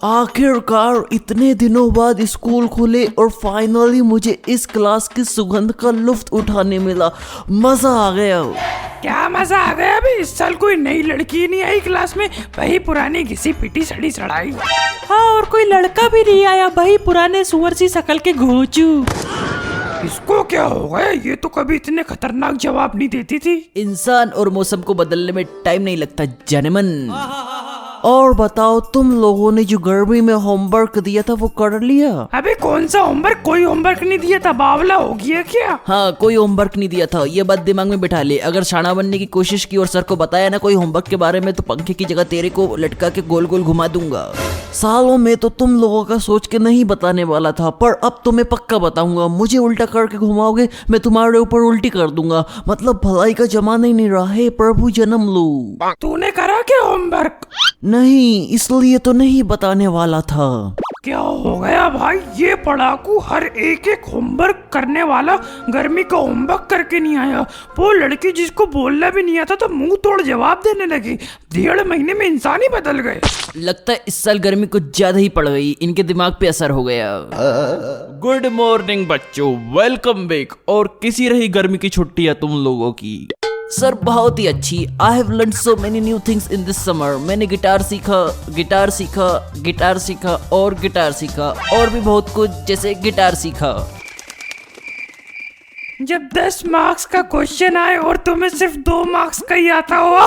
आखिरकार इतने दिनों बाद स्कूल खुले और फाइनली मुझे इस क्लास की सुगंध का लुत्फ उठाने मिला। मजा आ गया। क्या मजा आ गया? अभी इस साल कोई नई लड़की नहीं आई क्लास में, वही पुरानी घिसी पिटी सड़ी सड़ाई। हाँ, और कोई लड़का भी नहीं आया, वही पुराने सुअर सी शकल के घोंचू। इसको क्या हो गया? ये तो कभी इतने खतरनाक जवाब नहीं देती थी। इंसान और मौसम को बदलने में टाइम नहीं लगता जनमन। और बताओ, तुम लोगों ने जो गर्मी में होमवर्क दिया था वो कर लिया? अबे कौन सा होमवर्क? कोई होमवर्क नहीं दिया था। बावला हो गया क्या? हाँ, कोई होमवर्क नहीं दिया था। ये बात दिमाग में बिठा ले। अगर शाना बनने की कोशिश की और सर को बताया ना कोई होमवर्क के बारे में, तो पंखे की जगह तेरे को लटका के गोल गोल घुमा दूंगा। सालों में तो तुम लोगों का सोच के नहीं बताने वाला था, पर अब तुम्हें पक्का बताऊंगा। मुझे उल्टा करके घुमाओगे, मैं तुम्हारे ऊपर उल्टी कर दूंगा। मतलब भलाई का जमाना ही नहीं रहा है। प्रभु जन्म लो। तूने करा क्या होमवर्क? नहीं, इसलिए तो नहीं बताने वाला था। क्या हो गया भाई? ये पढ़ाकू हर एक होमवर्क करने वाला गर्मी का होमवर्क करके नहीं आया। वो लड़की जिसको बोलना भी नहीं आता तो मुंह तोड़ जवाब देने लगी। 1.5 महीने में इंसान ही बदल गए। लगता है इस साल गर्मी कुछ ज्यादा ही पड़ गई। इनके दिमाग पे असर हो गया। गुड मॉर्निंग बच्चों, वेलकम बैक। और किसी रही गर्मी की छुट्टियां तुम लोगों की? सर बहुत ही अच्छी। I have learn so many new things in this summer. मैंने गिटार सीखा और गिटार सीखा और भी बहुत कुछ, जैसे गिटार सीखा। जब 10 मार्क्स का क्वेश्चन आए और तुम्हें सिर्फ 2 मार्क्स का ही आता हो।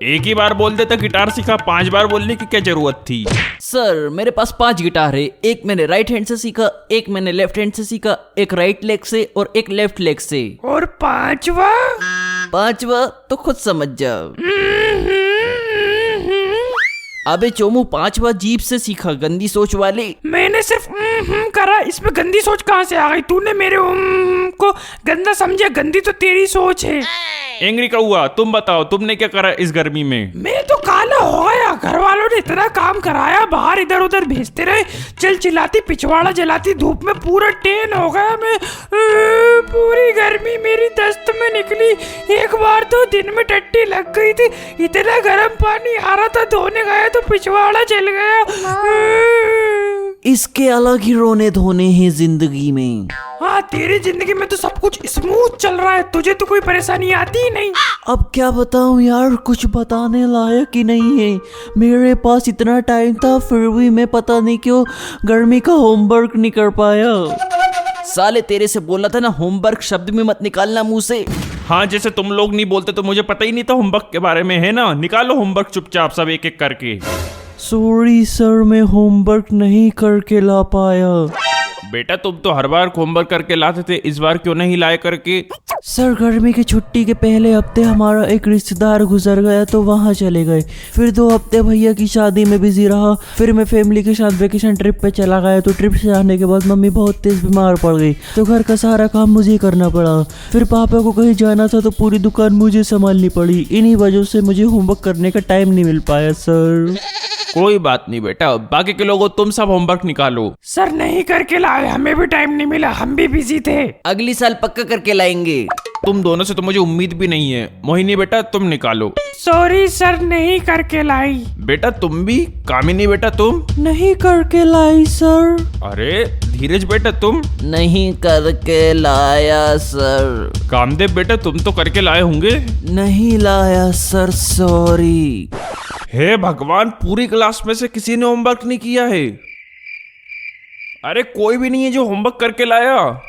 एक ही बार बोल देता गिटार सीखा, 5 बार बोलने की क्या जरूरत थी? सर मेरे पास 5 गिटार है। एक मैंने राइट हैंड से सीखा, एक मैंने लेफ्ट हैंड से सीखा, एक राइट लेग से और एक लेफ्ट लेग से। और पांचवा तो खुद समझ जाओ। अबे चोमू, 5वां जीभ से सीखा, गंदी सोच वाले। मैंने सिर्फ करा, इसमें गंदी सोच कहाँ से आ गई? तूने मेरे को गंदा समझा? गंदी तो तेरी सोच है। एंग्री कौआ, तुम बताओ, तुमने क्या करा इस गर्मी में? मैं तो काला हो गया। घर वालों ने इतना काम कराया, बाहर इधर उधर भेजते रहे, चिल्लाती पिछवाड़ा जलाती धूप में पूरा टेन हो गया मैं। पूरी गर्मी मेरी दस्त में निकली। एक बार तो दिन में टट्टी लग गई थी। इतना गर्म पानी आ रहा था, धोने गया तो पिछवाड़ा जल गया। इसके अलग ही रोने धोने हैं जिंदगी में। हाँ, तेरी जिंदगी में तो सब कुछ स्मूथ चल रहा है, तुझे तो कोई परेशानी आती ही नहीं। अब क्या बताऊं यार, कुछ बताने लायक ही नहीं है। मेरे पास इतना टाइम था, फिर भी मैं पता नहीं क्यों गर्मी का होमवर्क नहीं कर पाया। साले तेरे से बोला था ना, होमवर्क शब्द में मत निकालना मुंह से। हाँ, जैसे तुम लोग नहीं बोलते तो मुझे पता ही नहीं था होमवर्क के बारे में, है ना? निकालो होमवर्क चुपचाप सब एक एक करके। सॉरी सर, मैं होमवर्क नहीं करके ला पाया। बेटा तुम तो हर बार होमवर्क करके लाते थे, इस बार क्यों नहीं लाए करके? सर गर्मी की छुट्टी के पहले हफ्ते हमारा एक रिश्तेदार गुजर गया तो वहाँ चले गए। फिर 2 हफ्ते भैया की शादी में बिजी रहा। फिर मैं फैमिली के साथ वेकेशन ट्रिप पे चला गया। तो ट्रिप से आने के बाद मम्मी बहुत तेज बीमार पड़ गई, तो घर का सारा काम मुझे करना पड़ा। फिर पापा को कहीं जाना था तो पूरी दुकान मुझे संभालनी पड़ी। इन्हीं वजह से मुझे होमवर्क करने का टाइम नहीं मिल पाया सर। कोई बात नहीं बेटा, बाकी के लोगों तुम सब होमवर्क निकालो। सर नहीं करके लाए, हमें भी टाइम नहीं मिला, हम भी बिजी थे। अगली साल पक्का करके लाएंगे। तुम दोनों से तो मुझे उम्मीद भी नहीं है। मोहिनी बेटा तुम निकालो। सॉरी सर, नहीं करके लाई। बेटा तुम भी। कामिनी बेटा तुम। नहीं करके लाई सर। अरे धीरज बेटा तुम। नहीं करके लाया सर। कामदेव बेटा तुम तो करके लाए होंगे। नहीं लाया सर, सॉरी। हे भगवान, पूरी क्लास में से किसी ने होमवर्क नहीं किया है। अरे कोई भी नहीं है जो होमवर्क करके लाया।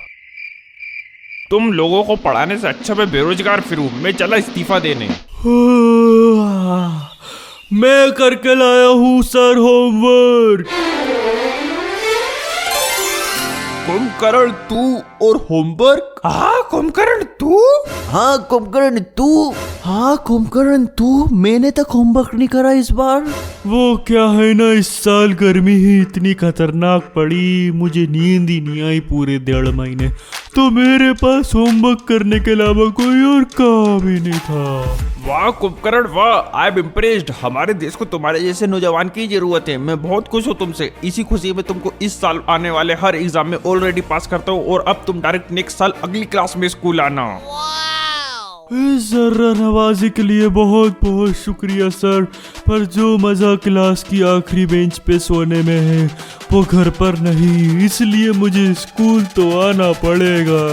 तुम लोगों को पढ़ाने से अच्छा मैं बेरोजगार फिरूं। मैं चला इस्तीफा देने। मैं करके लाया हूँ सर होमवर्क। कुंभकर्ण तू और होमवर्क? हाँ कुंभकर्ण तू? हाँ कुंभकर्ण तू? हाँ कुंभकर्ण तू? मैंने तक होमवर्क नहीं करा इस बार। वो क्या है ना, इस साल गर्मी ही इतनी खतरनाक पड़ी, मुझे नींद ही नहीं आई पूरे 1.5 महीने। तो मेरे पास होमवर्क करने के अलावा कोई और काम ही नहीं था। वाह कुंभकर्ण वाह, आई एम इम्प्रेस्ड। हमारे देश को तुम्हारे जैसे नौजवान की जरूरत है। मैं बहुत खुश हूँ तुमसे। इसी खुशी में तुमको इस साल आने वाले हर एग्जाम में ऑलरेडी पास करता हूँ, और अब तुम डायरेक्ट नेक्स्ट साल अगली क्लास में स्कूल आना। इस जर्रा नवाजी के लिए बहुत बहुत शुक्रिया सर, पर जो मज़ा क्लास की आखिरी बेंच पे सोने में है वो घर पर नहीं, इसलिए मुझे स्कूल तो आना पड़ेगा।